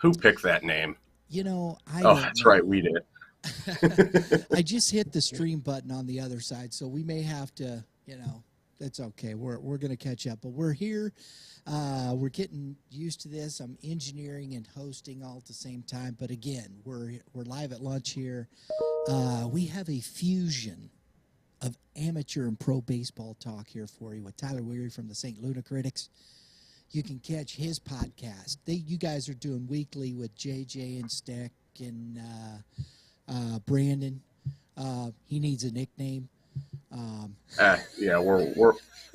Who picked that name? I Oh, don't that's know. right, we did. I just hit the stream button on the other side, so we may have to, that's okay. We're going to catch up, but we're here. We're getting used to this. I'm engineering and hosting all at the same time, but again, we're live at lunch here. We have a fusion of amateur and pro baseball talk here for you with Tyler Werre from the St. Lunacritics. You can catch his podcast. You guys are doing weekly with JJ and Steck and Brandon. He needs a nickname. Yeah,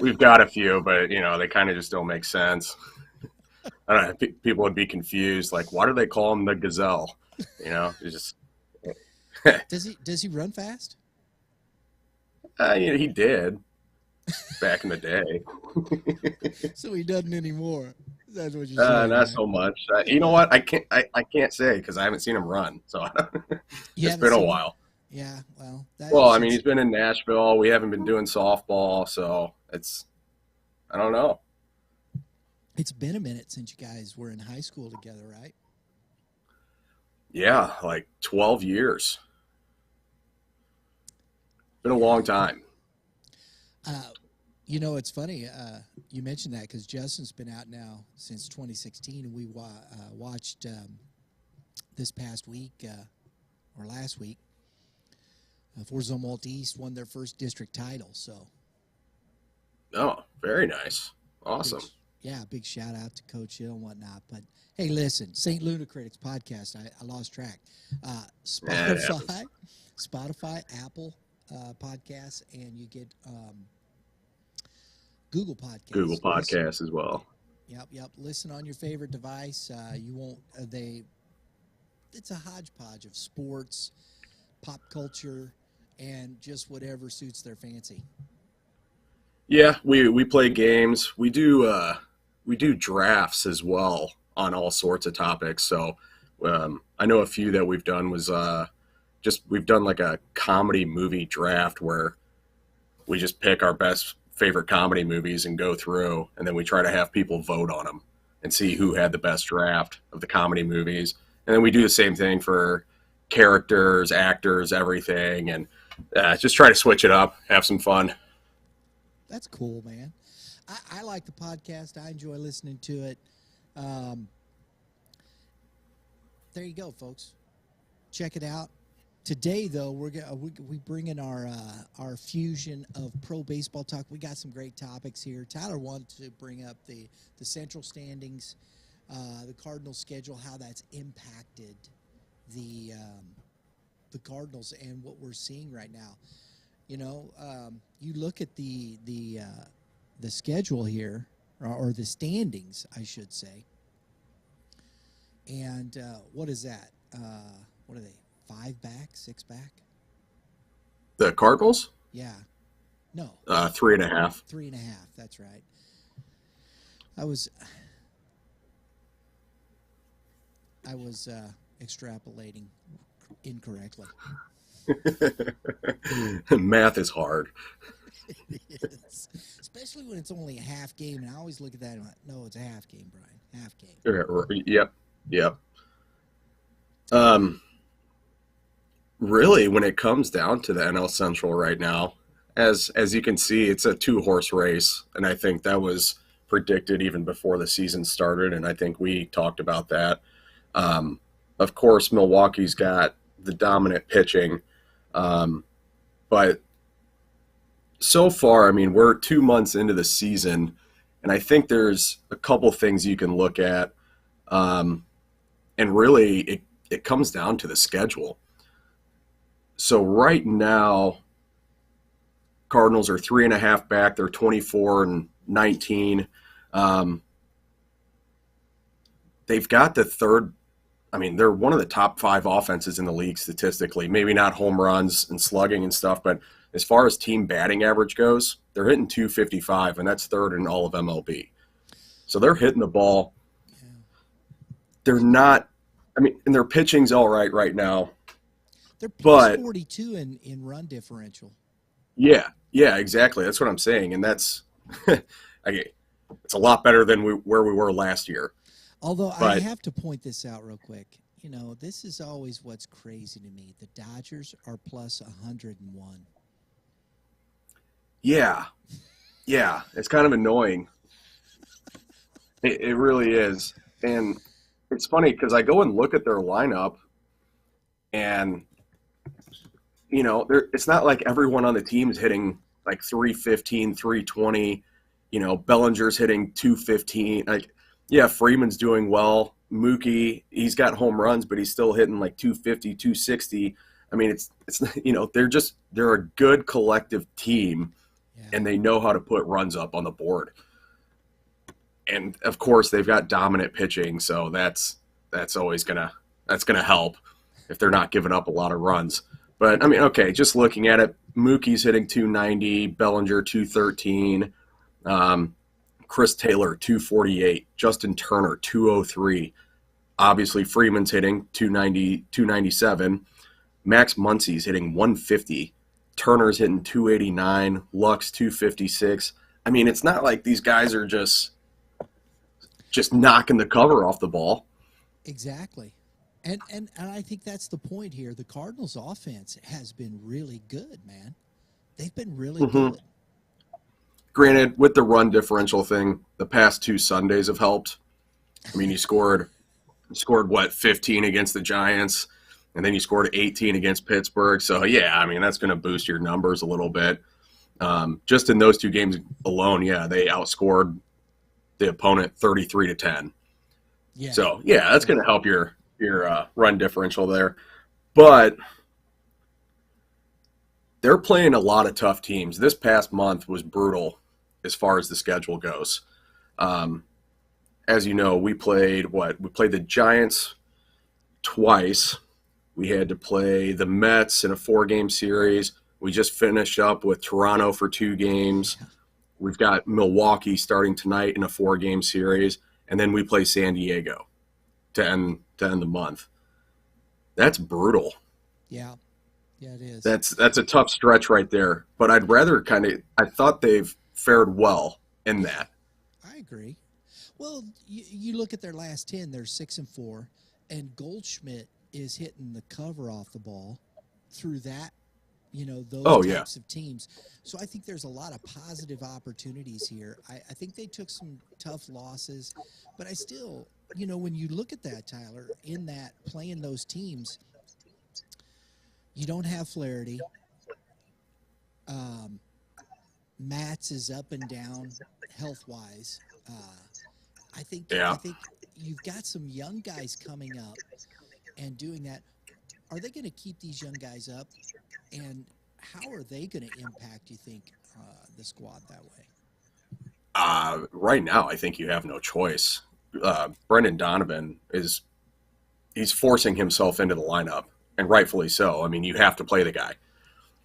we've got a few, but they kind of just don't make sense. I don't know. People would be confused, like, why do they call him the Gazelle? It's just. Does he run fast? He did back in the day. So he doesn't anymore. That's what you're saying. Not so much. You know what? I can't say because I haven't seen him run. So it's been a while. Yeah, well. He's been in Nashville. We haven't been doing softball, so I don't know. It's been a minute since you guys were in high school together, right? Yeah, like 12 years. Been a long time. It's funny. You mentioned that because Justin's been out now since 2016, and we watched this past week or last week. Forza Maltese won their first district title. So. Oh, very nice. Awesome. Big shout out to Coach Hill and whatnot. But hey, listen, St. Lunacritics Podcast. I lost track. Spotify, Apple Podcasts, and you get Google Podcasts. Google Podcasts as well. Yep. Listen on your favorite device. You won't. It's a hodgepodge of sports, pop culture, and just whatever suits their fancy. Yeah, we play games. We do drafts as well on all sorts of topics. So I know a few that we've done was we've done like a comedy movie draft where we just pick our best favorite comedy movies and go through, and then we try to have people vote on them and see who had the best draft of the comedy movies. And then we do the same thing for characters, actors, everything, and just try to switch it up, have some fun. That's cool, man. I like the podcast. I enjoy listening to it. There you go, folks. Check it out. Today, though, we bring in our fusion of pro baseball talk. We got some great topics here. Tyler wanted to bring up the central standings, the Cardinals schedule, how that's impacted the Cardinals and what we're seeing right now. You look at the schedule here, or the standings, I should say. And what is that? What are they? 5 back, 6 back? The Cardinals? Yeah. No. 3.5. 3.5. That's right. I was extrapolating incorrectly. Math is hard. It is. Especially when it's only a half game, and I always look at that and I'm like, no, it's a half game, Brian. Half game. Yep. Really, when it comes down to the NL Central right now, as you can see, it's a 2-horse race, and I think that was predicted even before the season started, and I think we talked about that. Of course, Milwaukee's got the dominant pitching, but so far, we're 2 months into the season, and I think there's a couple things you can look at, and really it comes down to the schedule. So right now, Cardinals are 3.5 back. They're 24-19. They've got the third. They're one of the top 5 offenses in the league statistically. Maybe not home runs and slugging and stuff, but as far as team batting average goes, they're hitting .255, and that's third in all of MLB. So they're hitting the ball. Yeah. They're not. And their pitching's all right now. They're plus 42 in run differential. Yeah, exactly. That's what I'm saying, and that's it's a lot better than where we were last year. Although I But have to point this out real quick. This is always what's crazy to me. The Dodgers are plus 101. yeah, it's kind of annoying. It really is. And it's funny because I go and look at their lineup, and it's not like everyone on the team is hitting like 315, 320. Bellinger's hitting 215. Like, yeah, Freeman's doing well. Mookie, he's got home runs, but he's still hitting like 250, 260. I mean, it's they're a good collective team, and they know how to put runs up on the board. And of course, they've got dominant pitching, so that's always gonna help if they're not giving up a lot of runs. But I mean, okay, just looking at it, Mookie's hitting 290, Bellinger 213, Chris Taylor 248, Justin Turner 203. Obviously, Freeman's hitting 290, 297. Max Muncy's hitting 150. Turner's hitting 289. Lux 256. I mean, it's not like these guys are just knocking the cover off the ball. Exactly. And I think that's the point here. The Cardinals' offense has been really good, man. They've been really good. Granted, with the run differential thing, the past 2 Sundays have helped. I mean, you scored what, 15 against the Giants, and then you scored 18 against Pittsburgh. So, yeah, I mean, that's going to boost your numbers a little bit. Just in those 2 games alone, yeah, they outscored the opponent 33-10. Yeah. So, yeah, that's going to help your run differential there. But they're playing a lot of tough teams. This past month was brutal as far as the schedule goes. As you know, we played the Giants twice. We had to play the Mets in a 4-game series. We just finished up with Toronto for 2 games. We've got Milwaukee starting tonight in a 4-game series, and then we play San Diego to end the month. That's brutal. Yeah, it is. That's a tough stretch right there. But I'd rather I thought they've fared well in that. I agree. Well, you look at their last 10; they're 6-4, and Goldschmidt is hitting the cover off the ball through that. Those types of teams. So I think there's a lot of positive opportunities here. I think they took some tough losses, but I still, when you look at that, Tyler, in that playing those teams, you don't have Flaherty. Matz is up and down health-wise. I think you've got some young guys coming up and doing that. Are they going to keep these young guys up? And how are they going to impact, you think, the squad that way? Right now, I think you have no choice. Brendan Donovan he's forcing himself into the lineup, and rightfully so. I mean, you have to play the guy.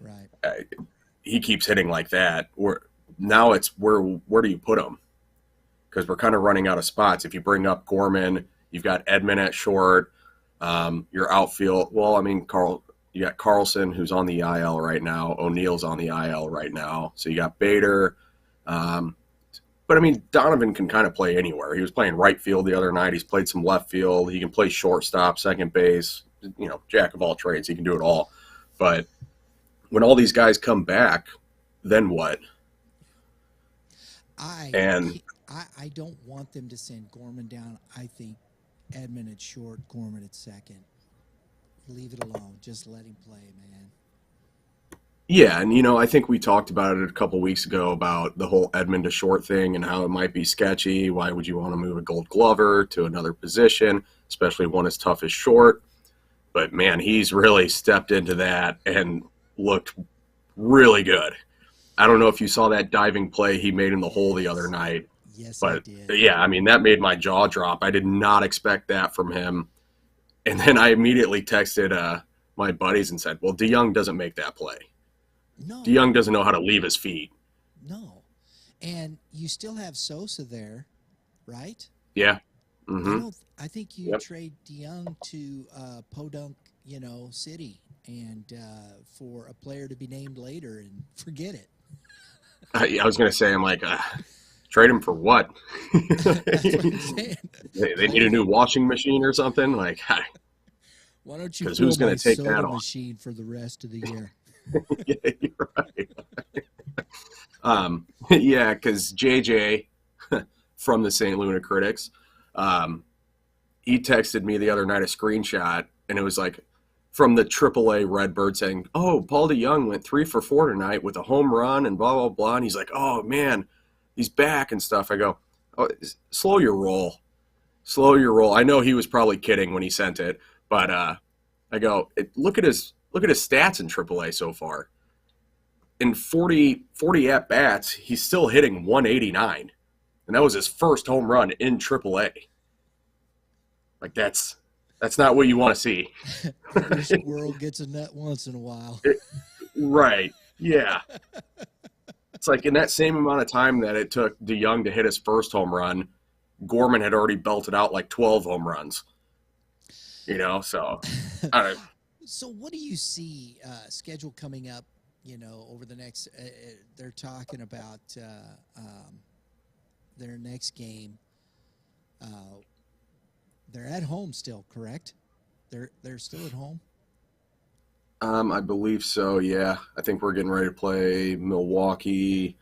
Right. He keeps hitting like that. Now it's where do you put him? Because we're kind of running out of spots. If you bring up Gorman, you've got Edman at short. Your outfield, well, I mean, you got Carlson, who's on the IL right now. O'Neill's on the IL right now. So you got Bader. But, I mean, Donovan can kind of play anywhere. He was playing right field the other night. He's played some left field. He can play shortstop, second base, jack of all trades. He can do it all. But when all these guys come back, then what? I don't want them to send Gorman down. I think Edman at short, Gorman at second. Leave it alone. Just let him play, man. Yeah, and I think we talked about it a couple weeks ago about the whole Edman to short thing and how it might be sketchy. Why would you want to move a Gold Glover to another position, especially one as tough as short? But, man, he's really stepped into that and looked really good. I don't know if you saw that diving play he made in the hole the other night. Yes, but, I did. Yeah, I mean, that made my jaw drop. I did not expect that from him. And then I immediately texted my buddies and said, well, DeYoung doesn't make that play. No. DeYoung doesn't know how to leave his feet. No. And you still have Sosa there, right? Yeah. Mm-hmm. I think you trade DeYoung to Podunk, City, and for a player to be named later and forget it. I was going to say, I'm like, Trade him for what? That's what I'm saying. They need a new washing machine or something? Like, Why don't you because fill who's going my to take that soda off? machine for the rest of the year? Yeah, you're right. Yeah, because JJ from the St. Lunacritics, he texted me the other night a screenshot, and it was like from the AAA Redbird saying, "Oh, Paul DeYoung went 3 for 4 tonight with a home run and blah blah blah." And he's like, "Oh man, he's back and stuff." I go, "Oh, slow your roll, slow your roll." I know he was probably kidding when he sent it, but I go, look at his stats in AAA so far. In 40 at bats, he's still hitting 189, and that was his first home run in AAA. Like that's not what you want to see. Every squirrel gets a nut once in a while. Right? Yeah. It's like in that same amount of time that it took DeYoung to hit his first home run, Gorman had already belted out like 12 home runs. You know, so I don't know. So what do you see schedule coming up, over the next they're talking about their next game. They're at home still, correct? They're still at home? I believe so, yeah. I think we're getting ready to play Milwaukee.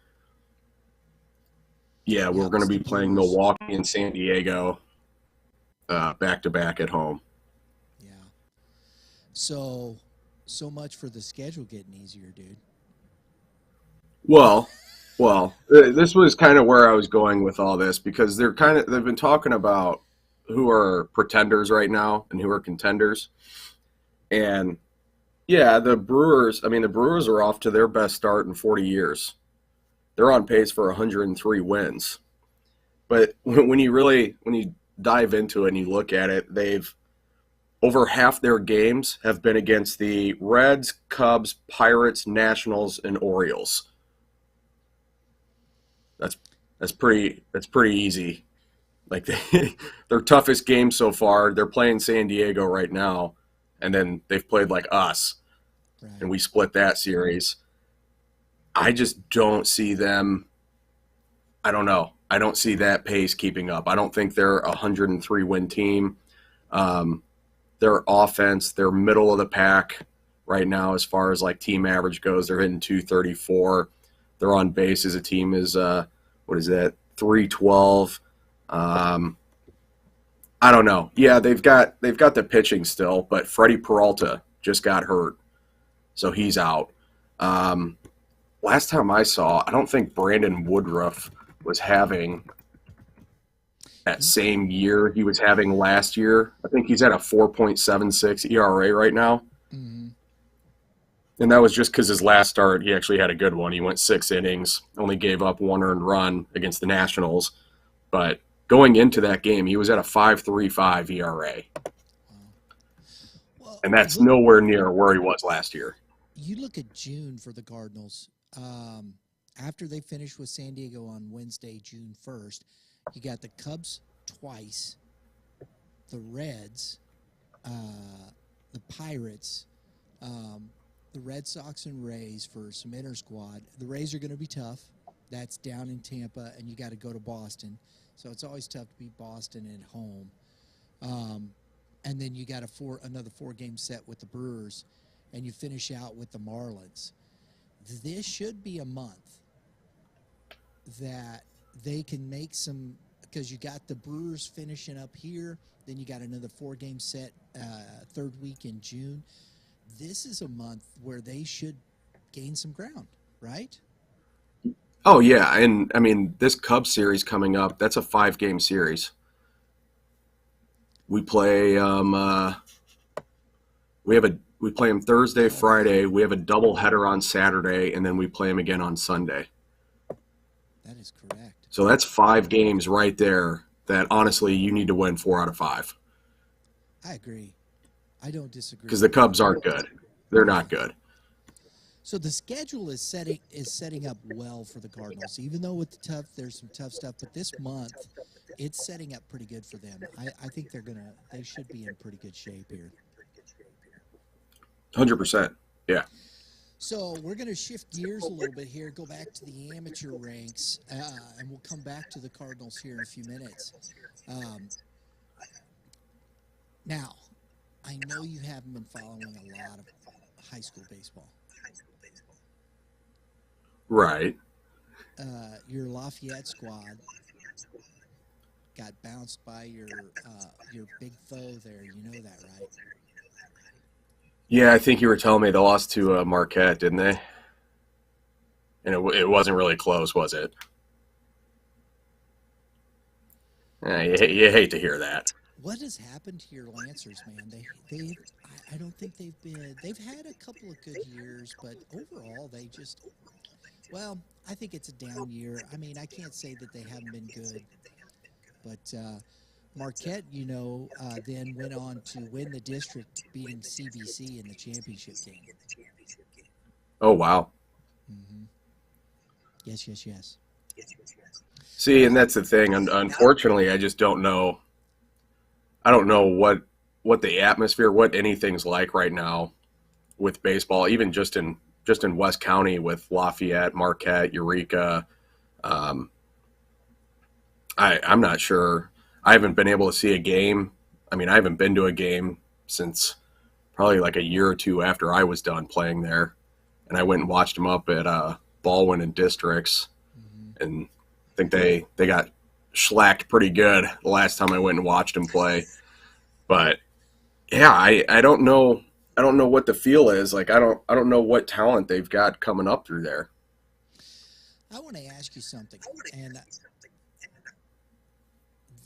Yeah, we're going to be playing Milwaukee and San Diego back-to-back at home. Yeah. So much for the schedule getting easier, dude. Well, this was kind of where I was going with all this because they've been talking about who are pretenders right now and who are contenders. And yeah, the Brewers are off to their best start in 40 years. They're on pace for 103 wins. But when you dive into it and you look at it, they've over half their games have been against the Reds, Cubs, Pirates, Nationals, and Orioles. That's pretty easy. Like their toughest game so far, they're playing San Diego right now, and then they've played like us, right, and we split that series. I just don't see them. I don't know. I don't see that pace keeping up. I don't think they're a 103 win team. Their offense, they're middle of the pack right now as far as like team average goes. They're hitting 234. Their on base as a team is 312. I don't know. Yeah, they've got the pitching still, but Freddie Peralta just got hurt, so he's out. Last time I saw, I don't think Brandon Woodruff was having that same year he was having last year. I think he's at a 4.76 ERA right now. Mm-hmm. And that was just because his last start, he actually had a good one. He went 6 innings, only gave up 1 earned run against the Nationals. But going into that game, he was at a 5.35 ERA. Well, and that's nowhere near where he was last year. You look at June for the Cardinals. After they finished with San Diego on Wednesday, June 1st, you got the Cubs twice, the Reds, the Pirates, the Red Sox and Rays for some inter-squad. The Rays are going to be tough. That's down in Tampa, and you got to go to Boston. So it's always tough to beat Boston at home. And then you got another 4-game set with the Brewers, and you finish out with the Marlins. This should be a month that they can make some, because you got the Brewers finishing up here, then you got another 4-game set third week in June. This is a month where they should gain some ground, right? Oh, yeah. And, I mean, this Cub Series coming up, that's a 5-game series. We play we play them Thursday, Friday. We have a doubleheader on Saturday, and then we play them again on Sunday. That is correct. So that's 5 games right there that, honestly, you need to win 4 out of 5. I agree. I don't disagree. Because the Cubs aren't good. They're not good. So the schedule is setting up well for the Cardinals, even though there's some tough stuff. But this month, it's setting up pretty good for them. I think they should be in pretty good shape here. 100%. Yeah. So we're going to shift gears a little bit here, go back to the amateur ranks, and we'll come back to the Cardinals here in a few minutes. Now, I know you haven't been following a lot of high school baseball. Right. Your Lafayette squad got bounced by your big foe there. You know that, right? Yeah, I think you were telling me they lost to Marquette, didn't they? And it wasn't really close, was it? You hate to hear that. What has happened to your Lancers, man? I don't think they've had a couple of good years, but overall they just, well, I think it's a down year. I mean, I can't say that they haven't been good, but Marquette, then went on to win the district, beating CBC in the championship game. Oh, wow. Mm-hmm. Yes. See, and that's the thing. Unfortunately, I just don't know. I don't know what the atmosphere, what anything's like right now with baseball, even just in West County with Lafayette, Marquette, Eureka. I'm not sure. I haven't been able to see a game. I mean, I haven't been to a game since probably like a year or two after I was done playing there. And I went and watched them up at Baldwin and Districts. Mm-hmm. And I think they got shellacked pretty good the last time I went and watched them play. But yeah, I don't know. I don't know what the feel is. Like I don't know what talent they've got coming up through there. I want to ask you something, and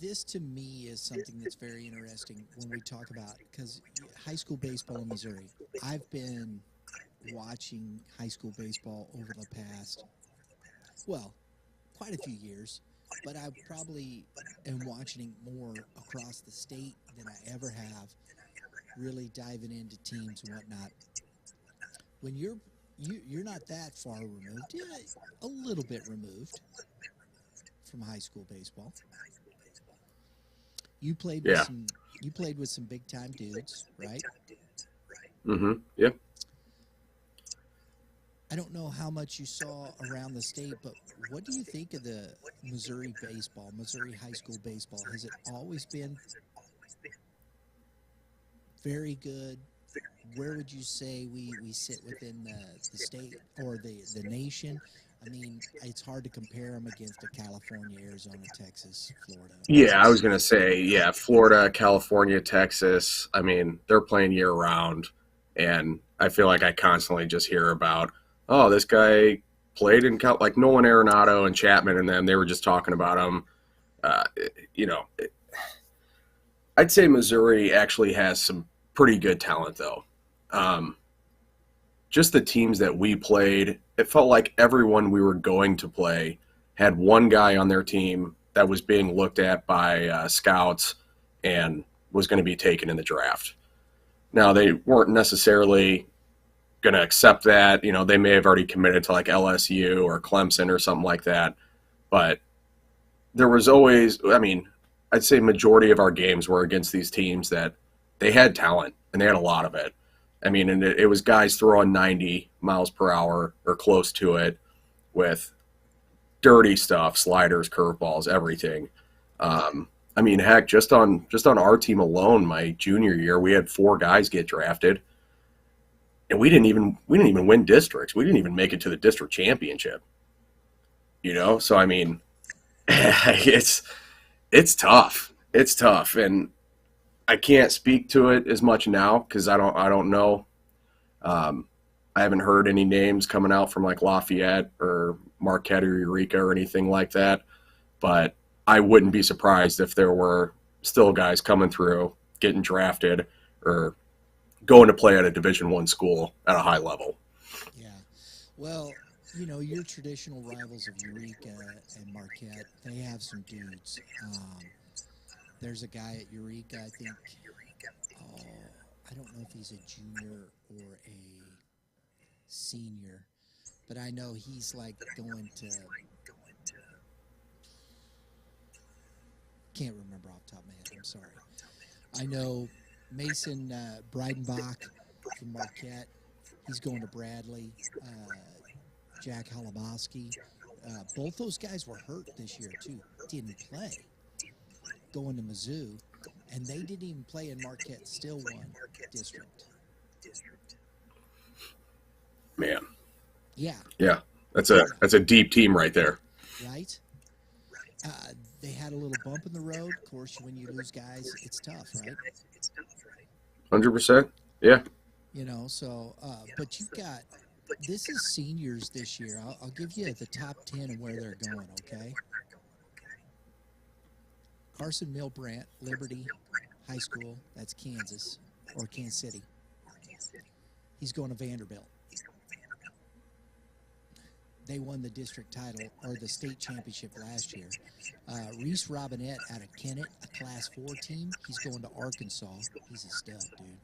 this to me is something that's very interesting when we talk about, because high school baseball in Missouri. I've been watching high school baseball over the past, well, quite a few years, but I probably am watching it more across the state than I ever have, really diving into teams and whatnot. When you're not that far removed, yeah, a little bit removed from high school baseball. You played with some big time dudes, right? Mm-hmm. Yeah. I don't know how much you saw around the state, but what do you think of the Missouri baseball, Missouri high school baseball? Has it always been very good? Where would you say we sit within the state or the nation? I mean, it's hard to compare them against California, Arizona, Texas, Florida. Yeah, I was going to say, yeah, Florida, California, Texas. I mean, they're playing year round. And I feel like I constantly just hear about, oh, this guy played in like Nolan Arenado and Chapman and them. They were just talking about him. I'd say Missouri actually has some pretty good talent, though. Just the teams that we played, it felt like everyone we were going to play had one guy on their team that was being looked at by scouts and was going to be taken in the draft. Now, they weren't necessarily going to accept that. You know, they may have already committed to like LSU or Clemson or something like that. But there was always, I mean, I'd say majority of our games were against these teams that they had talent, and they had a lot of it. I mean, and it was guys throwing 90 miles per hour or close to it with dirty stuff, sliders, curveballs, everything. I mean, heck, just on our team alone, my junior year, we had 4 guys get drafted, and we didn't even win districts. We didn't even make it to the district championship. You know, so I mean, it's tough. It's tough, and I can't speak to it as much now because I don't know. I haven't heard any names coming out from like Lafayette or Marquette or Eureka or anything like that. But I wouldn't be surprised if there were still guys coming through, getting drafted, or going to play at a Division I school at a high level. Yeah. Well, you know, your traditional rivals of Eureka and Marquette, they have some dudes. There's a guy at Eureka, I think, I don't know if he's a junior or a senior, but I know he's like going to, can't remember off the top of my head, I'm sorry. I know Mason Breidenbach from Marquette, He's going to Bradley. Jack Halabowski. Both those guys were hurt this year, too. Didn't play. Going to Mizzou. And they didn't even play in Marquette. Still won district. Man. Yeah. Yeah. That's a deep team right there. Right? They had a little bump in the road. Of course, when you lose guys, it's tough, right? 100%. Yeah. You know, so, but you've got, this is seniors this year. I'll give you the top 10 and where they're going, okay? Carson Milbrandt, Liberty High School, that's Kansas, or Kansas City. He's going to Vanderbilt. They won the district title, or the state championship last year. Reese Robinette out of Kennett, a Class 4 team. He's going to Arkansas. He's a stud, dude.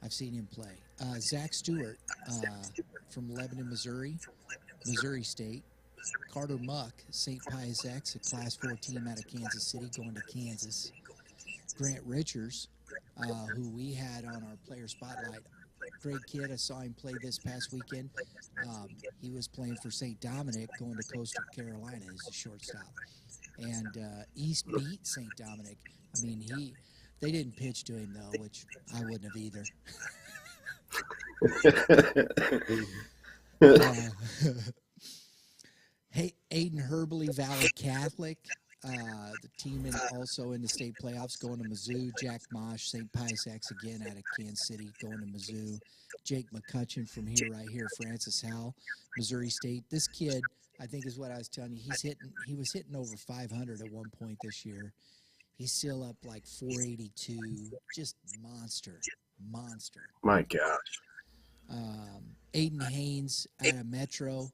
I've seen him play. Zach Stewart from Lebanon, Missouri State. Carter Muck, St. Pius X, a Class 4 team out of Kansas City, going to Kansas. Grant Richards, who we had on our player spotlight. Great kid. I saw him play this past weekend. He was playing for St. Dominic, going to Coastal Carolina as a shortstop. And East beat St. Dominic. I mean, they didn't pitch to him, though, which I wouldn't have either. Hey, Aiden Herbley, Valley Catholic, the team also in the state playoffs, going to Mizzou. Jack Mosh, St. Pius X again out of Kansas City, going to Mizzou. Jake McCutcheon from right here, Francis Howell, Missouri State. This kid, I think is what I was telling you, he was hitting over 500 at one point this year. He's still up like 482, just monster. My gosh. Aiden Haynes out of Metro,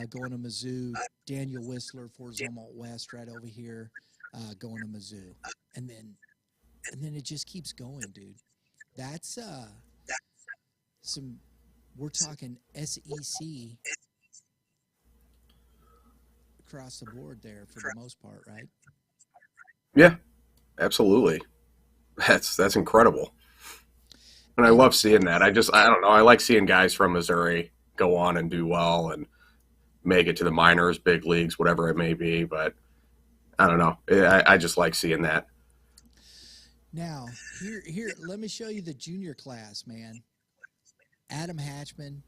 going to Mizzou. Daniel Whistler for Zumwalt West right over here, going to Mizzou. And then it just keeps going, dude. That's we're talking SEC across the board there for the most part, right? Yeah, absolutely. That's incredible. And I love seeing that. I don't know. I like seeing guys from Missouri go on and do well and make it to the minors, big leagues, whatever it may be. But I don't know. I just like seeing that. Now, here, let me show you the junior class, man. Adam Hatchman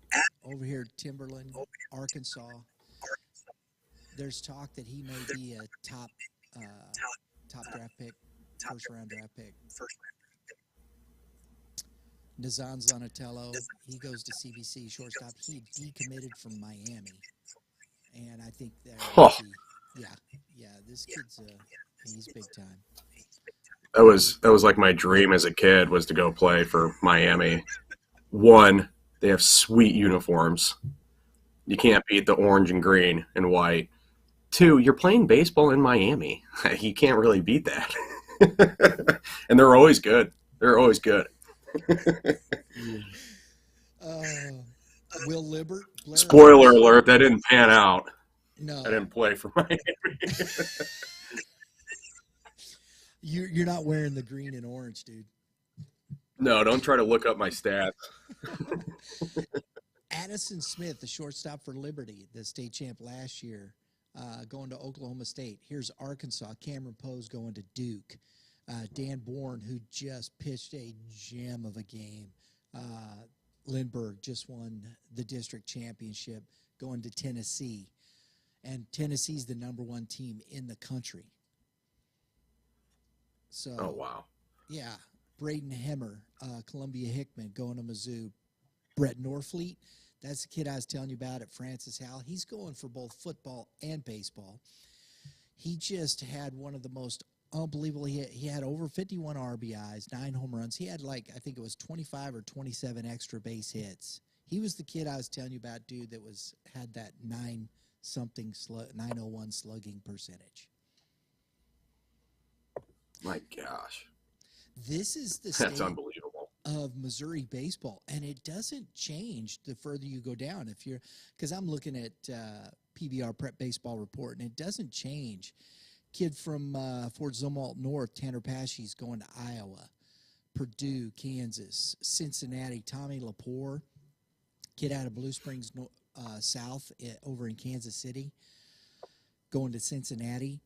over here at Timberland, Arkansas. There's talk that he may be a top draft pick, first-round draft pick. Nazan Zanatello, he goes to CBC shortstop. He decommitted from Miami, and I think this kid's he's big time. That was like my dream as a kid, was to go play for Miami. One, they have sweet uniforms. You can't beat the orange and green and white. Two, you're playing baseball in Miami. You can't really beat that. And they're always good. Will Libbert. Spoiler alert, that didn't pan out. No. I didn't play for Miami. You're not wearing the green and orange, dude. No, don't try to look up my stats. Addison Smith, the shortstop for Liberty, the state champ last year, going to Oklahoma State. Here's Arkansas. Cameron Poe's going to Duke. Dan Bourne, who just pitched a gem of a game. Lindbergh just won the district championship, going to Tennessee. And Tennessee's the #1 team in the country. So, oh, wow. Yeah. Braden Hemmer, Columbia Hickman, going to Mizzou. Brett Norfleet, that's the kid I was telling you about at Francis Howell. He's going for both football and baseball. He just had one of the most unbelievable. He had over 51 RBIs, 9 home runs. He had I think it was 25 or 27 extra base hits. He was the kid I was telling you about, dude, that had that 901 slugging percentage. My gosh. This is the That's state unbelievable of Missouri baseball, and it doesn't change the further you go down. Because I'm looking at PBR Prep Baseball Report, and it doesn't change. Kid from Fort Zumwalt North, Tanner Pashy's going to Iowa. Purdue, Kansas, Cincinnati, Tommy Lepore, kid out of Blue Springs, South, over in Kansas City, going to Cincinnati.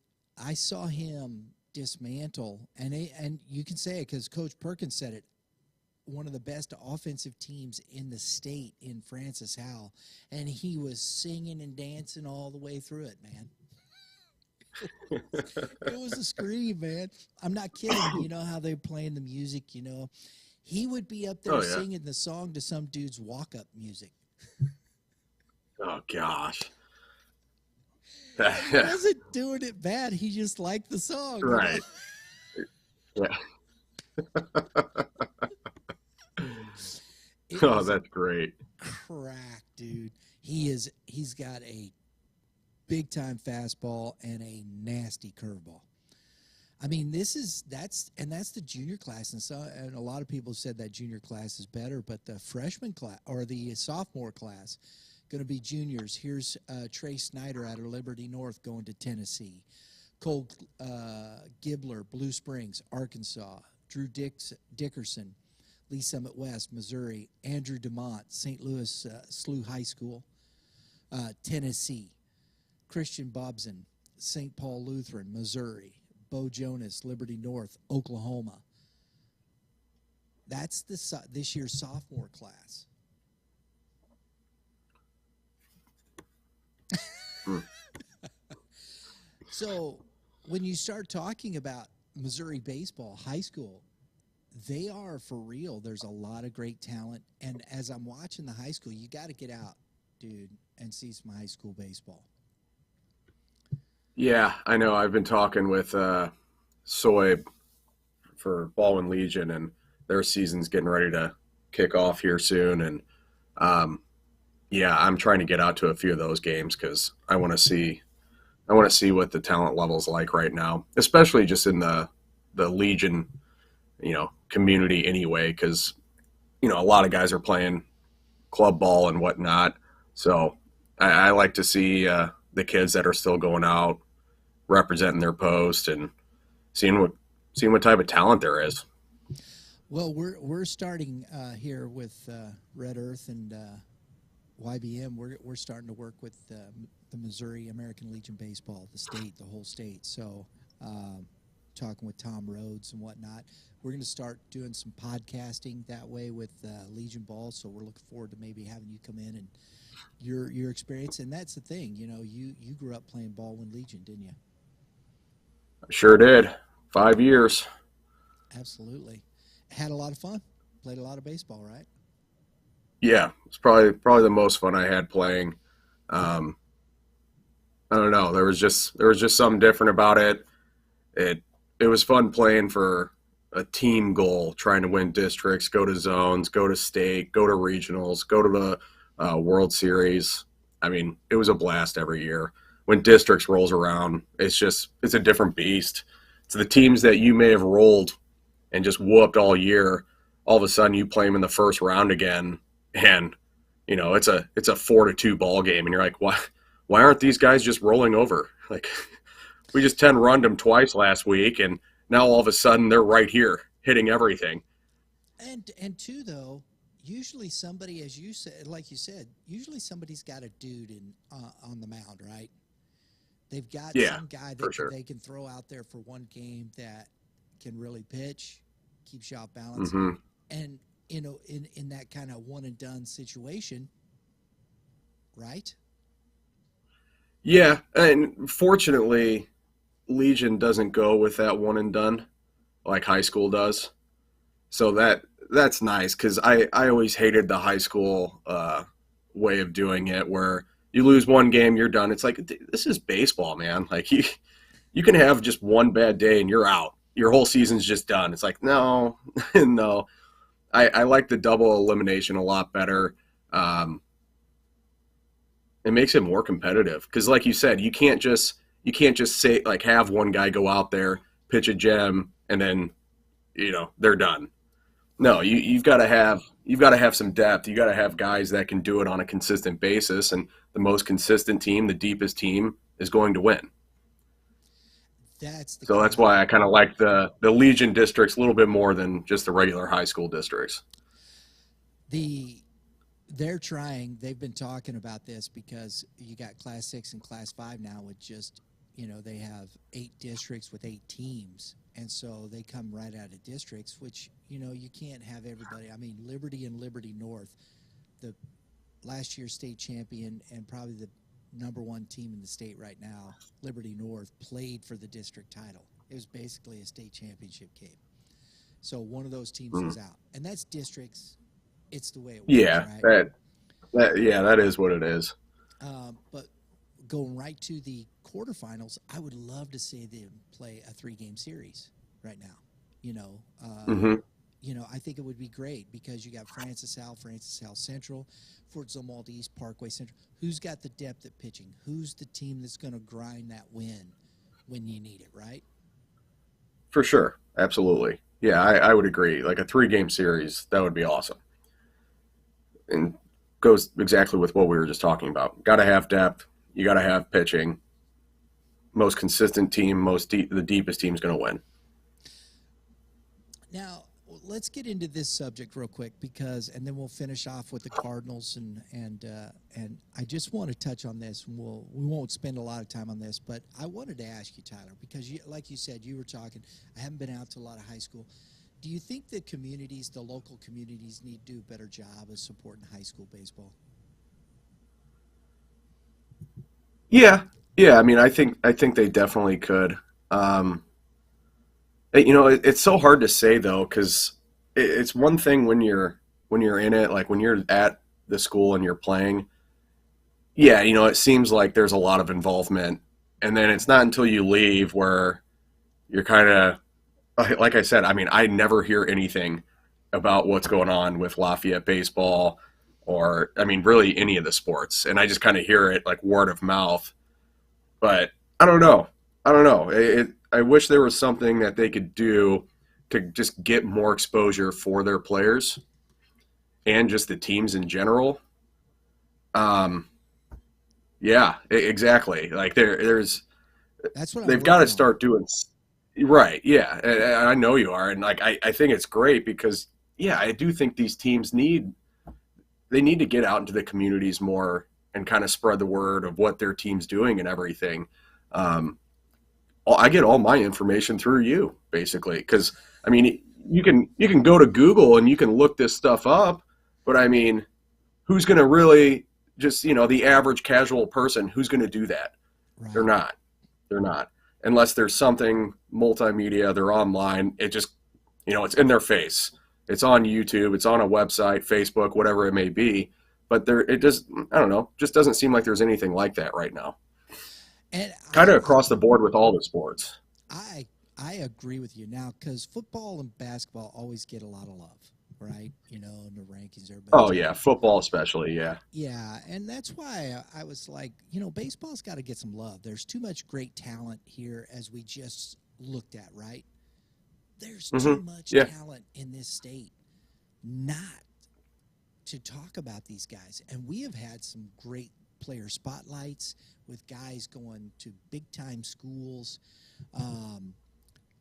I saw him dismantle, and you can say it because Coach Perkins said it, one of the best offensive teams in the state in Francis Howell, and he was singing and dancing all the way through it, man. It was a scream, man. I'm not kidding. You know how they're playing the music, you know. He would be up there singing the song to some dude's walk-up music. Oh, gosh. He wasn't doing it bad. He just liked the song. Right. You know? Oh, that's great. Crack, dude. He's got a big-time fastball and a nasty curveball. I mean, that's the junior class, and a lot of people said that junior class is better, but the freshman class or the sophomore class going to be juniors. Here's Trey Snyder out of Liberty North going to Tennessee. Cole Gibler, Blue Springs, Arkansas. Drew Dickerson, Lee Summit West, Missouri. Andrew DeMont, St. Louis SLU High School, Tennessee. Christian Bobson, St. Paul Lutheran, Missouri. Bo Jonas, Liberty North, Oklahoma. That's this year's sophomore class. So when you start talking about Missouri baseball, high school, they are for real. There's a lot of great talent. And as I'm watching the high school, you got to get out, dude, and see some high school baseball. Yeah, I know. I've been talking with Soy for Baldwin Legion, and their season's getting ready to kick off here soon. And, yeah, I'm trying to get out to a few of those games because I want to see what the talent level's like right now, especially just in the Legion, you know, community anyway, because, you know, a lot of guys are playing club ball and whatnot. So I like to see the kids that are still going out, representing their post and seeing what type of talent there is. Well, we're starting here with Red Earth and YBM. We're starting to work with the Missouri American Legion Baseball, the whole state. So talking with Tom Rhodes and whatnot. We're going to start doing some podcasting that way with Legion Ball. So we're looking forward to maybe having you come in and your experience. And that's the thing, you know, you grew up playing ball in Legion, didn't you? I sure did. 5 years. Absolutely. Had a lot of fun. Played a lot of baseball, right? Yeah, it's probably the most fun I had playing. I don't know. There was just something different about it. It was fun playing for a team goal, trying to win districts, go to zones, go to state, go to regionals, go to the World Series. I mean, it was a blast every year. When districts rolls around, it's a different beast. It's the teams that you may have rolled and just whooped all year. All of a sudden, you play them in the first round again, and you know it's a 4-2 ball game, and you're like, why aren't these guys just rolling over? Like, we just 10-runned them twice last week, and now all of a sudden they're right here hitting everything. And two, though, usually somebody, as you said, like you said, usually somebody's got a dude on the mound, right? They've got some guy that they can throw out there for one game that can really pitch, keep you off balance, and you know, in that kind of one and done situation, right? Yeah, and fortunately, Legion doesn't go with that one and done like high school does. So that's nice because I always hated the high school way of doing it where you lose one game, you're done. It's like, this is baseball, man. Like, you can have just one bad day and you're out. Your whole season's just done. It's like, no, no. I like the double elimination a lot better. It makes it more competitive because, like you said, you can't just say, like, have one guy go out there, pitch a gem, and then, you know, they're done. No, you've got to have some depth. You got to have guys that can do it on a consistent basis, and the most consistent team, the deepest team, is going to win. That's why I kind of like the Legion districts a little bit more than just the regular high school districts. The they're trying. They've been talking about this because you got Class 6 and Class 5 now with just, they have 8 districts with 8 teams. And so they come right out of districts, which, you can't have everybody. I mean, Liberty and Liberty North, the last year's state champion and probably the number 1 team in the state right now, Liberty North, played for the district title. It was basically a state championship game. So one of those teams was out. And that's districts. It's the way it works, right? That is what it is. But going right to the quarterfinals, I would love to see them play a 3-game series right now. I think it would be great because you got Francis Howell Central, Fort Zumwalt East, Parkway Central. Who's got the depth at pitching? Who's the team that's going to grind that win when you need it, right? For sure. Absolutely. Yeah, I would agree. Like a 3-game series, that would be awesome. And goes exactly with what we were just talking about. Got to have depth. You got to have pitching. Most consistent team, the deepest team is going to win. Now, let's get into this subject real quick and then we'll finish off with the Cardinals and I just want to touch on this. And we won't spend a lot of time on this, but I wanted to ask you, Tyler, because like you said, you were talking. I haven't been out to a lot of high school. Do you think the local communities, need to do a better job of supporting high school baseball? Yeah. I mean, I think they definitely could. It's so hard to say though, because it's one thing when you're in it, like when you're at the school and you're playing. Yeah, it seems like there's a lot of involvement, and then it's not until you leave where you're kind of. Like I said, I mean, I never hear anything about what's going on with Lafayette baseball or, I mean, really any of the sports. And I just kind of hear it like word of mouth. But I don't know. I wish there was something that they could do to just get more exposure for their players and just the teams in general. Yeah, exactly. Like there's that's what they've got to start doing. Right, yeah, I know you are, and like I think it's great because I do think these teams need to get out into the communities more and kind of spread the word of what their team's doing and everything. I get all my information through you basically because I mean you can go to Google and you can look this stuff up, but I mean who's going to really just the average casual person who's going to do that? Right. They're not. Unless there's something multimedia, they're online, it just, it's in their face. It's on YouTube, it's on a website, Facebook, whatever it may be. But it just, I don't know, just doesn't seem like there's anything like that right now. And kind of across the board with all the sports. I agree with you now because football and basketball always get a lot of love, right? In the rankings. Oh, yeah, football especially, yeah. Yeah, and that's why I was like, baseball's got to get some love. There's too much great talent here as we just looked at, right? There's too much talent in this state not to talk about these guys. And we have had some great player spotlights with guys going to big-time schools.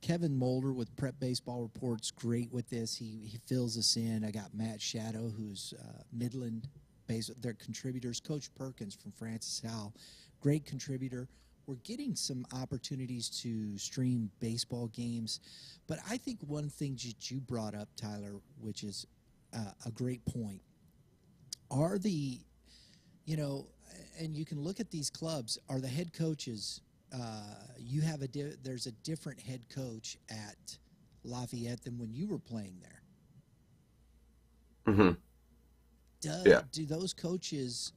Kevin Moulder with Prep Baseball Report's great with this. He fills us in. I got Matt Shadow, who's Midland base. They're contributors. Coach Perkins from Francis Howell, great contributor. We're getting some opportunities to stream baseball games. But I think one thing that you brought up, Tyler, which is a great point, are the, and you can look at these clubs, are the head coaches there's a different head coach at Lafayette than when you were playing there. Mm-hmm. Do those coaches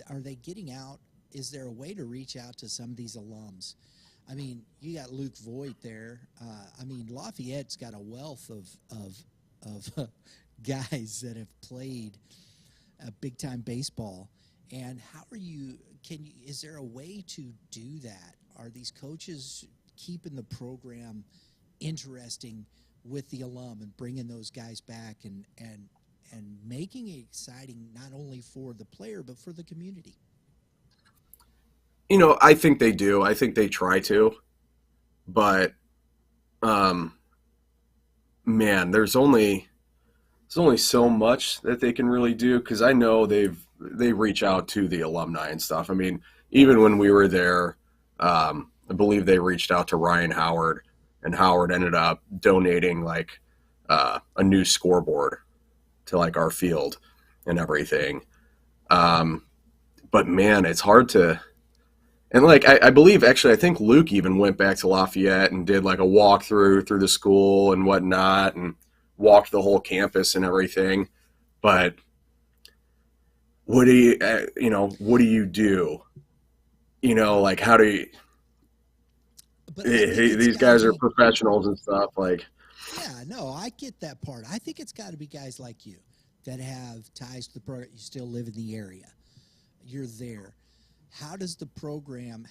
are they getting out? Is there a way to reach out to some of these alums? I mean, you got Luke Voigt there. I mean, Lafayette's got a wealth of guys that have played big time baseball. And how are you? Is there a way to do that? Are these coaches keeping the program interesting with the alum and bringing those guys back and making it exciting not only for the player but for the community? I think they do. I think they try to, but man, there's only there's only so much that they can really do, because I know they reach out to the alumni and stuff. I mean, even when we were there, I believe they reached out to Ryan Howard, and Howard ended up donating like a new scoreboard to like our field and everything. But man, it's hard to. And like I believe, actually, I think Luke even went back to Lafayette and did like a walkthrough through the school and whatnot, and walked the whole campus and everything. But what do what do you do? Like how do you? But These guys are professionals and stuff. Like, yeah, no, I get that part. I think it's got to be guys like you that have ties to the program. You still live in the area. You're there. How does the program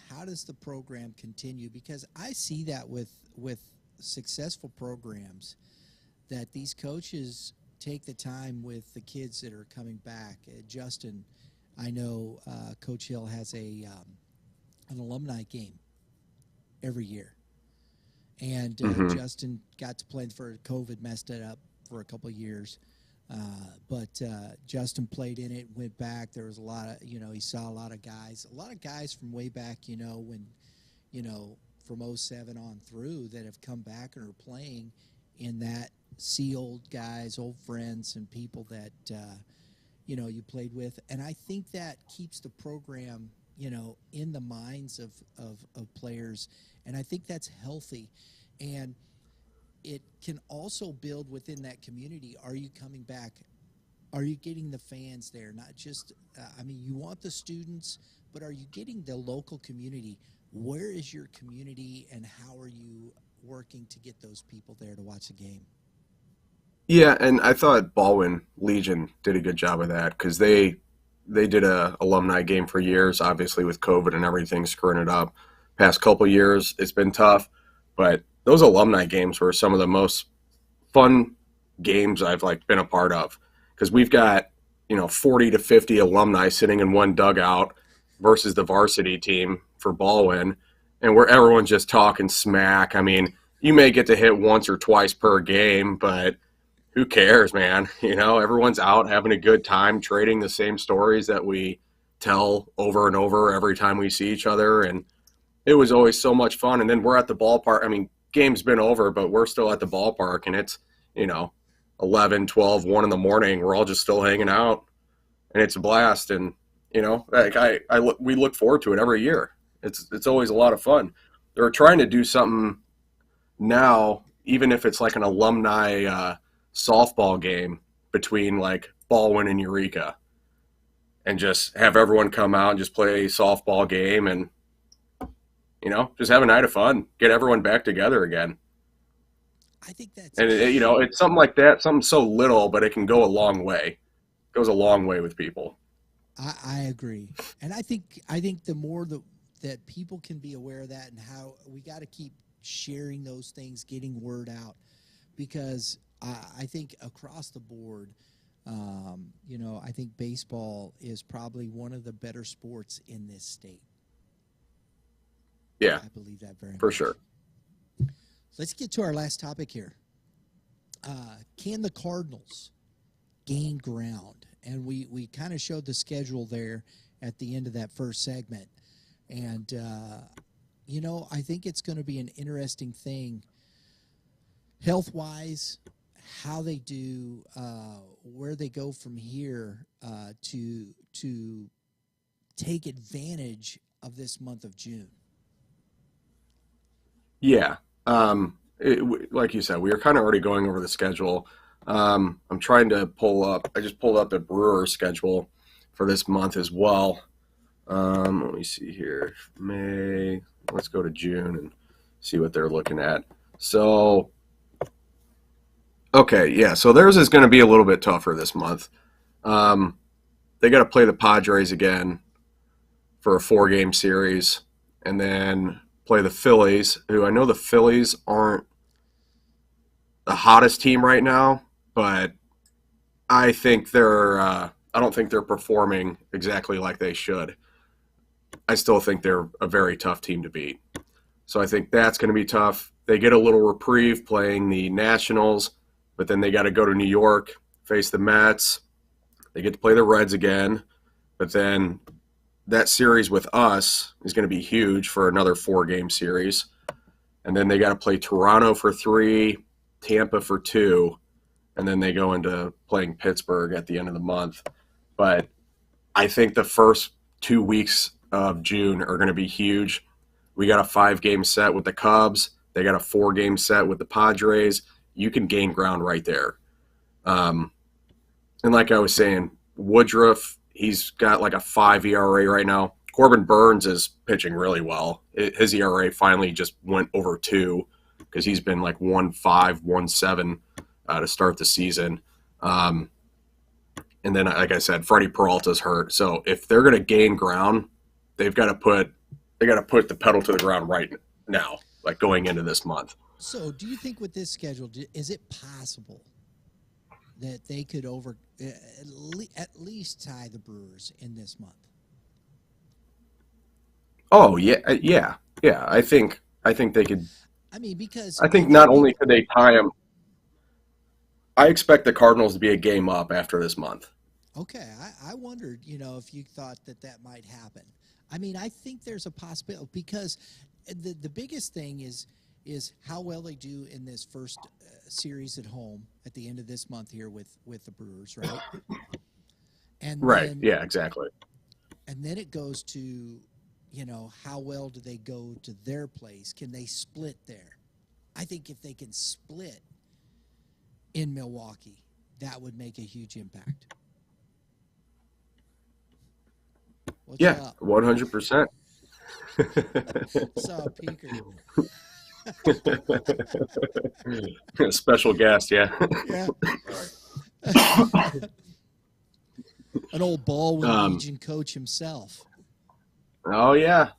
continue? Because I see that with successful programs, that these coaches take the time with the kids that are coming back. Justin, I know Coach Hill has an alumni game every year. And Justin got to play for COVID, messed it up for a couple of years. But Justin played in it, went back. There was a lot of, he saw a lot of guys from way back, when, from 07 on through that have come back and are playing in that, see old guys, old friends, and people that, you played with. And I think that keeps the program, in the minds of players. And I think that's healthy. And it can also build within that community. Are you coming back? Are you getting the fans there? Not just, you want the students, but are you getting the local community? Where is your community, and how are you working to get those people there to watch the game? Yeah, and I thought Baldwin Legion did a good job of that, because they did a alumni game for years, obviously with COVID and everything screwing it up. Past couple years, it's been tough, but those alumni games were some of the most fun games I've been a part of, because we've got 40 to 50 alumni sitting in one dugout versus the varsity team for Baldwin, and where everyone's just talking smack. I mean, you may get to hit once or twice per game, but who cares, man? Everyone's out having a good time, trading the same stories that we tell over and over every time we see each other, and it was always so much fun. And then we're at the ballpark. I mean, game's been over, but we're still at the ballpark, and it's 11, 12, 1 in the morning. We're all just still hanging out, and it's a blast. And we look forward to it every year. It's always a lot of fun. They're trying to do something now, even if it's like an alumni softball game between Baldwin and Eureka, and just have everyone come out and just play a softball game, and just have a night of fun, get everyone back together again. I think that's, and it's something like that, something so little, but it can go a long way. It goes a long way with people. I agree. And I think the more that people can be aware of that, and how we got to keep sharing those things, getting word out, because I think across the board, I think baseball is probably one of the better sports in this state. Yeah, I believe that very much. For sure. Let's get to our last topic here. Can the Cardinals gain ground? And we kind of showed the schedule there at the end of that first segment. And, I think it's going to be an interesting thing health-wise, how they do, where they go from here to take advantage of this month of June. Yeah. Like you said, we were kind of already going over the schedule. I'm trying to I just pulled up the Brewer schedule for this month as well. Let me see here. May, let's go to June and see what they're looking at. So, okay, yeah, so theirs is going to be a little bit tougher this month. They got to play the Padres again for a 4-game series, and then play the Phillies, who I know the Phillies aren't the hottest team right now, but I think I don't think they're performing exactly like they should. I still think they're a very tough team to beat. So I think that's going to be tough. They get a little reprieve playing the Nationals, but then they got to go to New York, face the Mets. They get to play the Reds again. But then that series with us is going to be huge for another 4-game series. And then they got to play Toronto for 3, Tampa for 2, and then they go into playing Pittsburgh at the end of the month. But I think the first 2 weeks of June are going to be huge. We got a 5-game set with the Cubs. They got a 4-game set with the Padres. You can gain ground right there. And like I was saying, Woodruff, he's got like a 5 ERA right now. Corbin Burns is pitching really well. His ERA finally just went over 2 because he's been like 1.5, 1.7 to start the season. And then, like I said, Freddie Peralta's hurt. So if they're going to gain ground, they've got to put the pedal to the ground right now, like going into this month. So do you think with this schedule, is it possible that they could at least tie the Brewers in this month? Oh yeah. I think they could. I mean, because I think not only could they tie them, I expect the Cardinals to be a game up after this month. Okay, I wondered, if you thought that might happen. I mean, I think there's a possibility because the biggest thing is how well they do in this first series at home at the end of this month here with the Brewers, right? And right, then, yeah, exactly. And then it goes to, how well do they go to their place? Can they split there? I think if they can split in Milwaukee, that would make a huge impact. What's up? 100%. Saw a peeker. Special guest, yeah. Yeah. An old Baldwin Legion coach himself. Oh, yeah.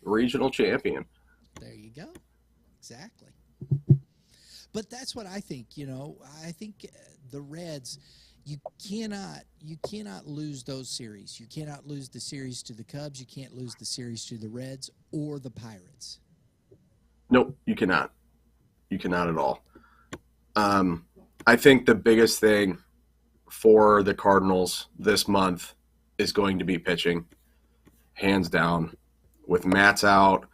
Regional champion. There you go. Exactly. But that's what I think, I think the Reds, you cannot lose those series. You cannot lose the series to the Cubs. You can't lose the series to the Reds or the Pirates. Nope, you cannot. You cannot at all. I think the biggest thing for the Cardinals this month is going to be pitching, hands down. With Matt's out,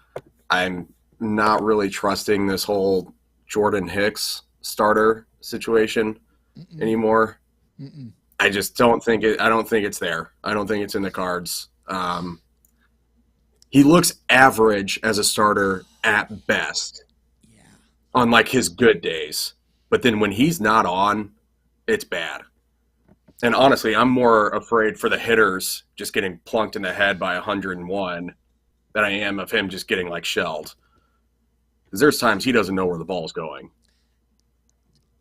I'm not really trusting this whole Jordan Hicks starter situation anymore. I just don't think it. I don't think it's there. I don't think it's in the cards. He looks average as a starter at best. Yeah. On like his good days, but then when he's not on, it's bad. And honestly, I'm more afraid for the hitters just getting plunked in the head by 101 than I am of him just getting like shelled. Because there's times he doesn't know where the ball's going.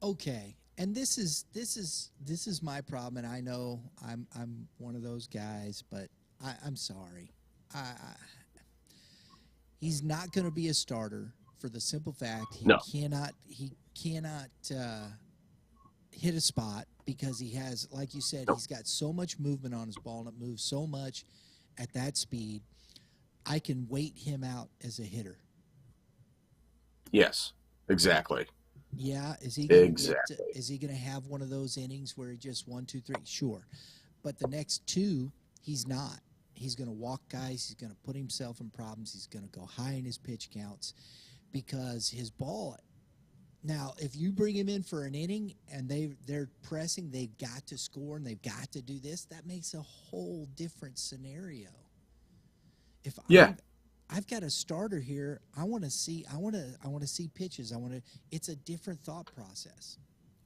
Okay, and this is my problem, and I know I'm one of those guys, but I'm sorry. He's not going to be a starter for the simple fact he cannot hit a spot because he has, like you said, he's got so much movement on his ball and it moves so much at that speed. I can wait him out as a hitter. Yes, exactly. Yeah, is he going to have one of those innings where he just 1, 2, 3? Sure, but the next 2, he's not. He's going to walk guys. He's going to put himself in problems. He's going to go high in his pitch counts because his ball. Now, if you bring him in for an inning and they're pressing, they've got to score and they've got to do this. That makes a whole different scenario. If I've got a starter here, I want to see pitches. It's a different thought process.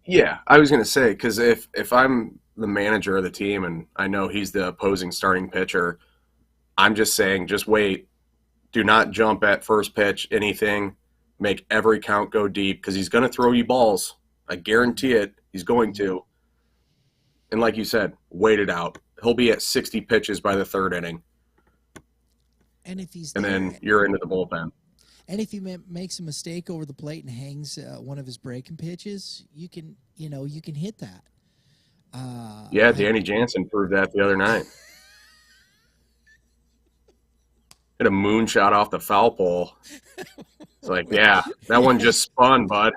Yeah, I was going to say, because if I'm the manager of the team and I know he's the opposing starting pitcher, I'm just saying, just wait. Do not jump at first pitch, anything. Make every count go deep because he's going to throw you balls. I guarantee it. He's going to. And like you said, wait it out. He'll be at 60 pitches by the 3rd inning. And if he's then you're into the bullpen. And if he makes a mistake over the plate and hangs one of his breaking pitches, you can hit that. Danny Jansen proved that the other night. Hit a moonshot off the foul pole. It's like, yeah, that one just spun, bud.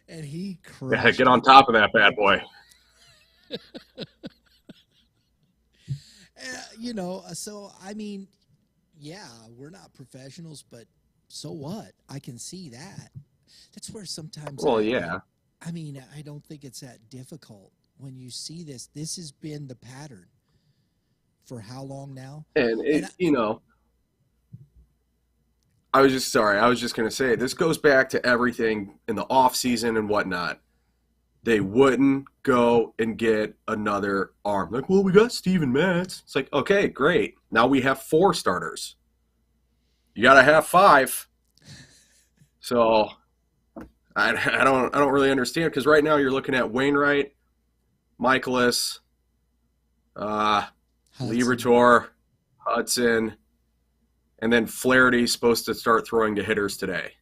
And he Yeah, crushed get on top of that bad boy. So, I mean, yeah, we're not professionals, but so what? I can see that. That's where sometimes Well, yeah. I don't think it's that difficult when you see this. This has been the pattern for how long now? And I was just going to say, this goes back to everything in the off season and whatnot. They wouldn't go and get another arm. Like, well, we got Steven Matz. It's like, okay, great. Now we have 4 starters. You got to have 5. So I don't really understand, because right now you're looking at Wainwright, Michaelis, Liberatore, Hudson, and then Flaherty's supposed to start throwing to hitters today.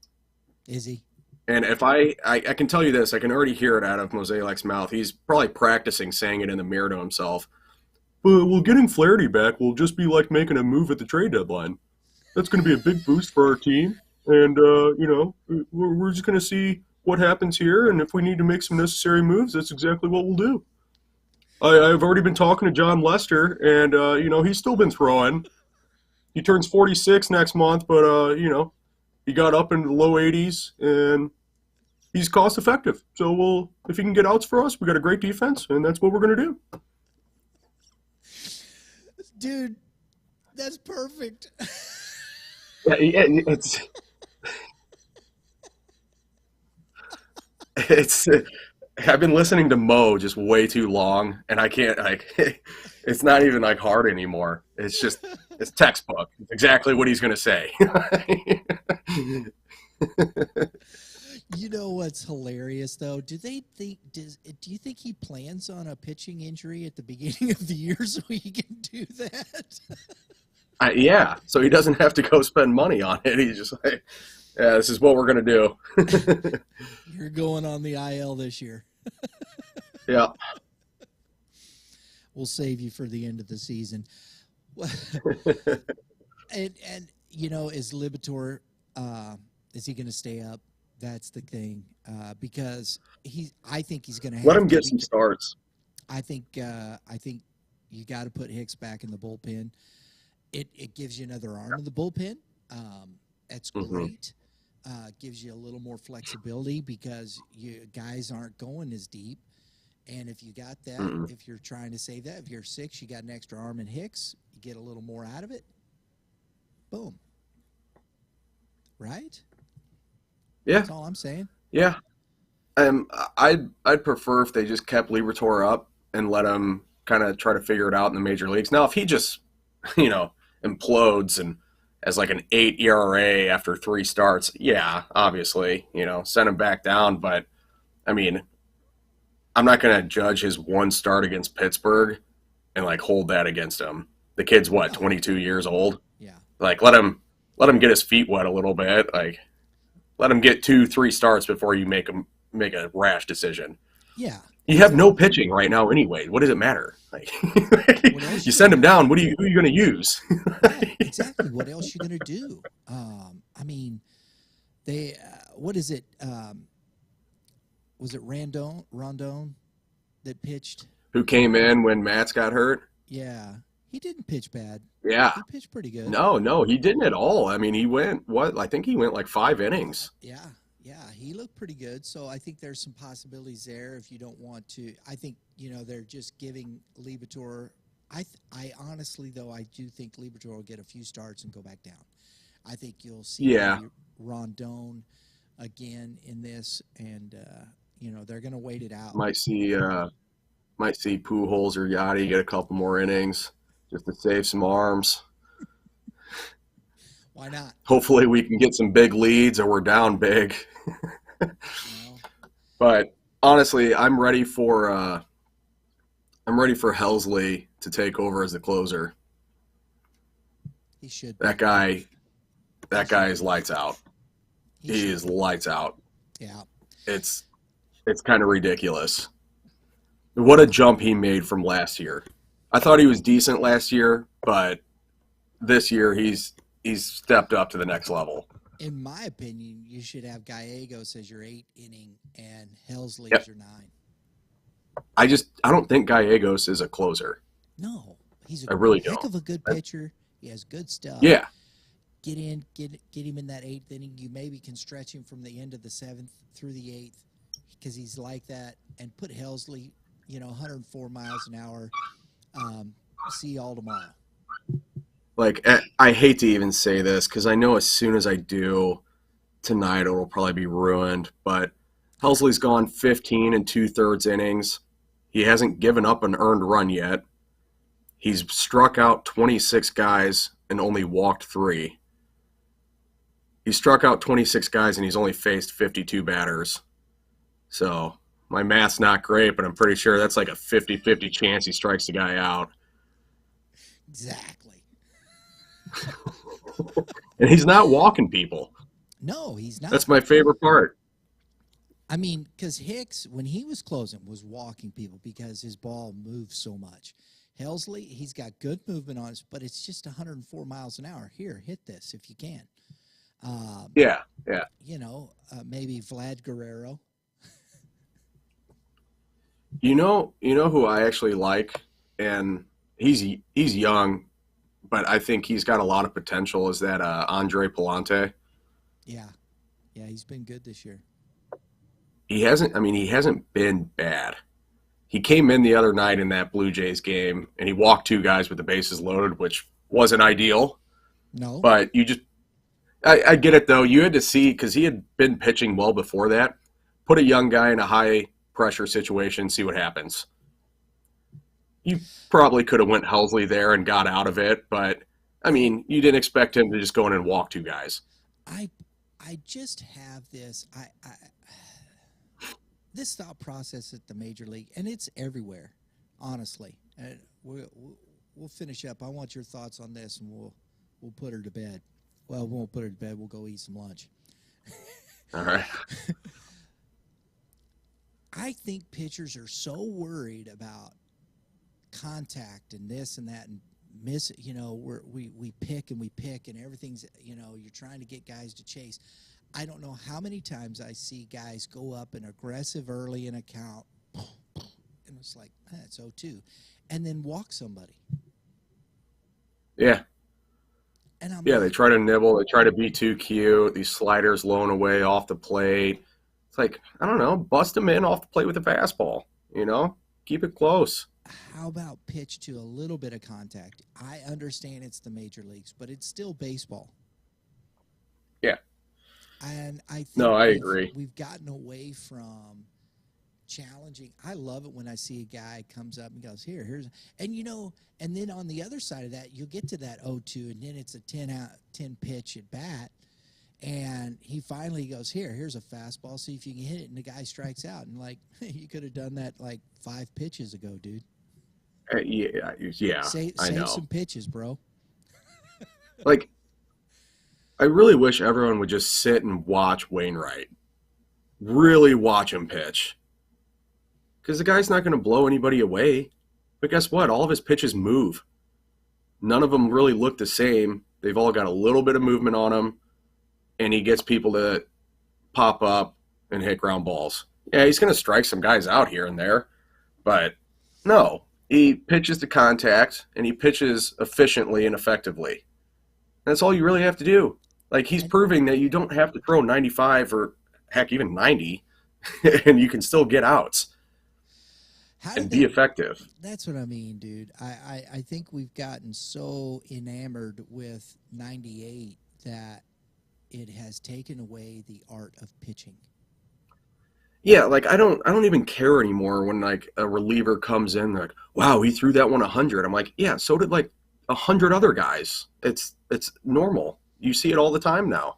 Is he? And if I can tell you this, I can already hear it out of Mosaic's mouth. He's probably practicing saying it in the mirror to himself. Well, getting Flaherty back will just be like making a move at the trade deadline. That's going to be a big boost for our team. And, we're just going to see what happens here. And if we need to make some necessary moves, that's exactly what we'll do. I've already been talking to John Lester, and, he's still been throwing. He turns 46 next month, but, he got up in the low 80s, and he's cost effective. So if he can get outs for us, we got a great defense, and that's what we're going to do. Dude, that's perfect. It's I've been listening to Mo just way too long, and I can't, it's not even hard anymore. It's textbook. It's exactly what he's going to say. You know what's hilarious though? Do you think he plans on a pitching injury at the beginning of the year so he can do that? Yeah, so he doesn't have to go spend money on it. He's just like, yeah, this is what we're going to do. You're going on the IL this year. Yeah. We'll save you for the end of the season. and is Liberatore, is he going to stay up? That's the thing. Because I think he's going to let him get some starts. I think you got to put Hicks back in the bullpen. It gives you another arm in the bullpen. That's great. Gives you a little more flexibility because guys aren't going as deep. And if you got that, if you're trying to save that, if you're 6, you got an extra arm in Hicks, you get a little more out of it. Boom. Right? Yeah. That's all I'm saying. Yeah. I'd prefer if they just kept Liberatore up and let him kind of try to figure it out in the major leagues. Now, if he just, implodes and as an 8 ERA after 3 starts, yeah, obviously, send him back down. But, I'm not going to judge his 1 start against Pittsburgh and, hold that against him. The kid's, 22 years old? Yeah. Let him get his feet wet a little bit. Let him get 2-3 starts before you make a rash decision. Yeah. You have no pitching right now anyway. What does it matter? You send him down. Who are you going to use? Right, exactly. What else you going to do? What is it? Was it Rondon that pitched? Who came in when Matz got hurt? Yeah. He didn't pitch bad. Yeah. He pitched pretty good. No, he didn't at all. He went, I think he went 5 innings. Yeah, he looked pretty good. So I think there's some possibilities there if you don't want to. I think, they're just giving Liberatore. I honestly, though, I do think Liberatore will get a few starts and go back down. I think you'll see Rondon again in this, and, they're going to wait it out. Might see Pujols or Yachty get a couple more innings just to save some arms. Why not? Hopefully we can get some big leads or we're down big. But honestly, I'm ready for Helsley to take over as the closer. He should. That guy is lights out. He is lights out. Yeah. It's kind of ridiculous. What a jump he made from last year. I thought he was decent last year, but this year he's stepped up to the next level. In my opinion, you should have Gallegos as your 8th inning and Helsley Yep. as your 9. I don't think Gallegos is a closer. No, he's I a really heck don't. of a good pitcher. He has good stuff. Yeah. Get him in that 8th inning. You maybe can stretch him from the end of the 7th through the 8th because he's like that. And put Helsley, 104 miles an hour. See y'all tomorrow. Like, I hate to even say this because I know as soon as I do tonight, it'll probably be ruined. But Helsley's gone 15 and 2/3 innings. He hasn't given up an earned run yet. He's struck out 26 guys and only walked 3. He struck out 26 guys and he's only faced 52 batters. So my math's not great, but I'm pretty sure that's like a 50-50 chance he strikes the guy out. Exactly. And he's not walking people. No, he's not. That's my favorite part. I mean, because Hicks, when he was closing, was walking people because his ball moves so much. Helsley, he's got good movement on it, but it's just 104 miles an hour. Here, hit this if you can. Yeah. Maybe Vlad Guerrero. You know who I actually like, and he's young, but I think he's got a lot of potential, is that Andre Palante. Yeah, he's been good this year. He hasn't been bad. He came in the other night in that Blue Jays game, and he walked 2 guys with the bases loaded, which wasn't ideal. No. But I get it, though. You had to see, because he had been pitching well before that, put a young guy in a high-pressure situation, see what happens. You probably could have went Helsley there and got out of it, but, I mean, you didn't expect him to just go in and walk 2 guys. I just have this this thought process at the major league, and it's everywhere, honestly. And we'll finish up. I want your thoughts on this, and we'll put her to bed. Well, we won't put her to bed. We'll go eat some lunch. All right. I think pitchers are so worried about contact and this and that and miss. We pick and everything's. You're trying to get guys to chase. I don't know how many times I see guys go up and aggressive early in a count, and it's like, it's 0-2, and then walk somebody. Yeah. And they try to nibble. They try to be too cute. These sliders blown away off the plate. It's like, I don't know, bust them in off the plate with a fastball. Keep it close. How about pitch to a little bit of contact? I understand it's the major leagues, but it's still baseball. Yeah. And I think I agree. We've gotten away from challenging. I love it when I see a guy comes up and goes, here's, and then on the other side of that, you'll get to that 0-2, and then it's a 10 pitch at bat, and he finally goes, here's a fastball, see if you can hit it, and the guy strikes out, and like, you could have done that like 5 pitches ago, dude. Yeah. Save some pitches, bro. Like, I really wish everyone would just sit and watch Wainwright. Really watch him pitch. Because the guy's not going to blow anybody away. But guess what? All of his pitches move. None of them really look the same. They've all got a little bit of movement on them. And he gets people to pop up and hit ground balls. Yeah, he's going to strike some guys out here and there. But no, he pitches to contact, and he pitches efficiently and effectively. That's all you really have to do. Like, he's proving that you don't have to throw 95 or, heck, even 90, and you can still get outs and be effective. That's what I mean, dude. I think we've gotten so enamored with 98 that it has taken away the art of pitching. Yeah, like, I don't even care anymore when, like, a reliever comes in, like, wow, he threw that one 100. I'm like, yeah, so did, like, 100 other guys. It's normal. You see it all the time now.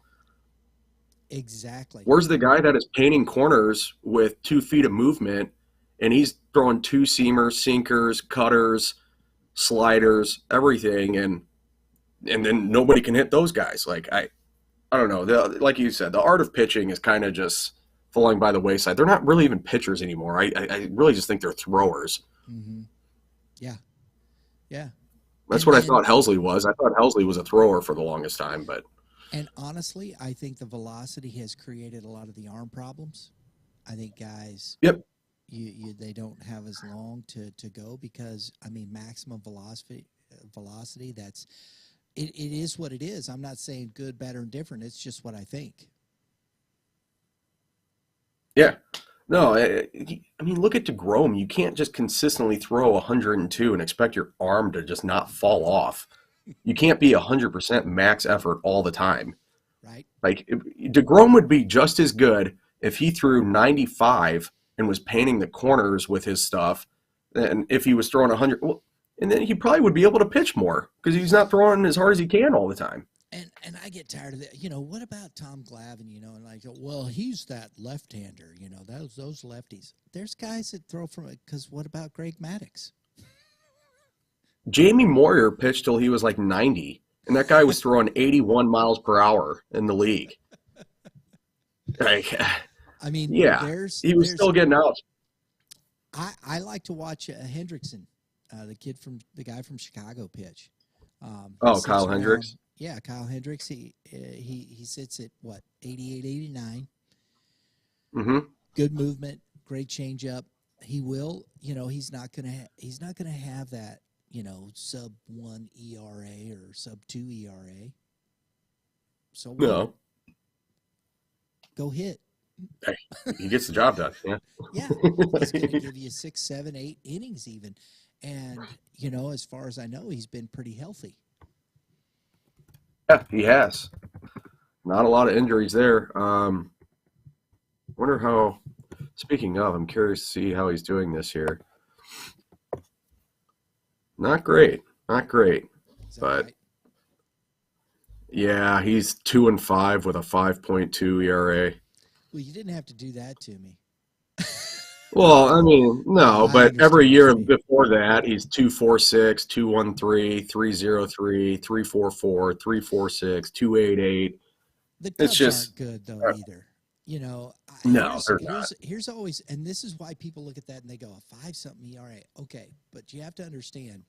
Exactly. Where's the guy that is painting corners with 2 feet of movement, and he's throwing 2-seamers, sinkers, cutters, sliders, everything, and then nobody can hit those guys. Like, I don't know. Like you said, the art of pitching is kind of just falling by the wayside. They're not really even pitchers anymore. I really just think they're throwers. Mm-hmm. Yeah. That's what I thought Helsley was. I thought Helsley was a thrower for the longest time, but And honestly, I think the velocity has created a lot of the arm problems. I think guys, Yep. they don't have as long to go because I mean maximum velocity. That's it is what it is. I'm not saying good, bad, or indifferent. It's just what I think. Yeah. No, I mean, look at DeGrom. You can't just consistently throw 102 and expect your arm to just not fall off. You can't be 100% max effort all the time. Right. Like, DeGrom would be just as good if he threw 95 and was painting the corners with his stuff, and if he was throwing 100. Well, and then he probably would be able to pitch more because he's not throwing as hard as he can all the time. And I get tired of it. You know, what about Tom Glavine? You know, and like, well, he's that left-hander. You know, those lefties. There's guys that throw from it. Because what about Greg Maddux? Jamie Moyer pitched till he was like 90, and that guy was throwing 81 miles per hour in the league. Like, I mean, yeah, he was still getting out. I like to watch Hendrickson, the guy from Chicago pitch. Kyle Hendricks. Yeah, Kyle Hendricks. He sits at what 88, 89. Mm-hmm. Good movement, great changeup. He will, you know, he's not gonna have that, you know, sub 1 ERA or sub 2 ERA. So No, go hit. hey, he gets the job done. Yeah. Yeah, he's going to give you 6, 7, 8 innings even, and you know, as far as I know, he's been pretty healthy. Yeah, he has. Not a lot of injuries there. Wonder how. Speaking of, I'm curious to see how he's doing this year. Not great, but Right? yeah, he's 2-5 with a 5.2 ERA. Well, you didn't have to do that to me. Well, I mean, no, I but every understand year what you mean. before that, he's 2.46, 2.13, 3.03, 3.44, 3.46, 2.88. The It's Cubs just aren't good though either. You know, no, they're not. here's always, and this is why people look at that and they go a 5-something ERA. Okay, but you have to understand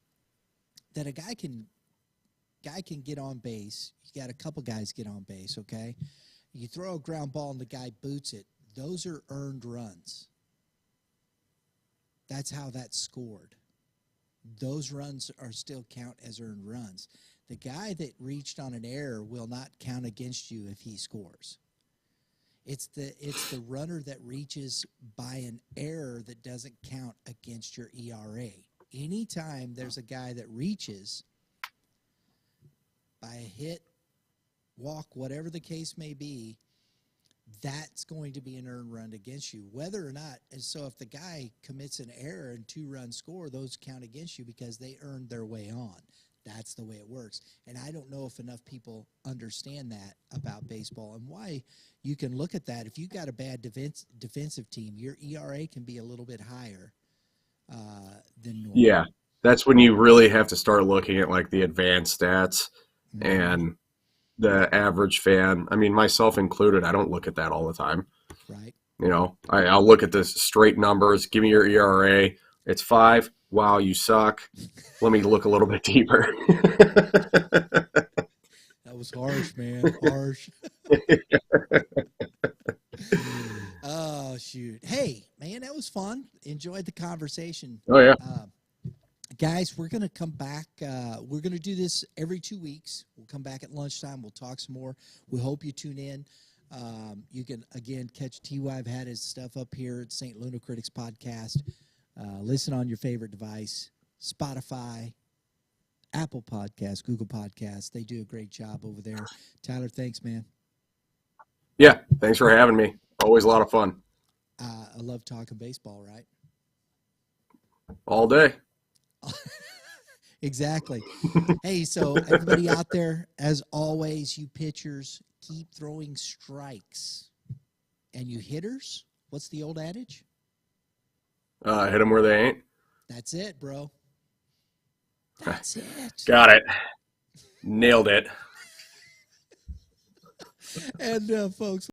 that a guy can get on base. You got a couple guys get on base. Okay, you throw a ground ball and the guy boots it. Those are earned runs. That's how that's scored. Those runs are still count as earned runs. The guy that reached on an error will not count against you if he scores. It's the runner that reaches by an error that doesn't count against your ERA. Anytime there's a guy that reaches by a hit, walk, whatever the case may be, that's going to be an earned run against you, whether or not. And so if the guy commits an error and 2-run score, those count against you because they earned their way on. That's the way it works. And I don't know if enough people understand that about baseball and why you can look at that. If you got a bad defensive team, your ERA can be a little bit higher than normal. Yeah, that's when you really have to start looking at like the advanced stats Mm-hmm. and the average fan. I mean, myself included, I don't look at that all the time. Right. You know, I'll look at the straight numbers. Give me your ERA. It's 5. Wow, you suck. Let me look a little bit deeper. That was harsh, man. Harsh. Oh, shoot. Hey, man, that was fun. Enjoyed the conversation. Oh, yeah. Guys, we're going to come back. We're going to do this every 2 weeks. We'll come back at lunchtime. We'll talk some more. We hope you tune in. You can, again, catch T.Y. I've had his stuff up here at St. Lunacritics Podcast. Listen on your favorite device, Spotify, Apple Podcasts, Google Podcasts. They do a great job over there. Tyler, thanks, man. Yeah, thanks for having me. Always a lot of fun. I love talking baseball, right? All day. Exactly. Hey, so everybody out there, as always, you pitchers, keep throwing strikes. And you hitters, what's the old adage? Hit them where they ain't. That's it, bro. That's it. Got it. Nailed it. And, folks,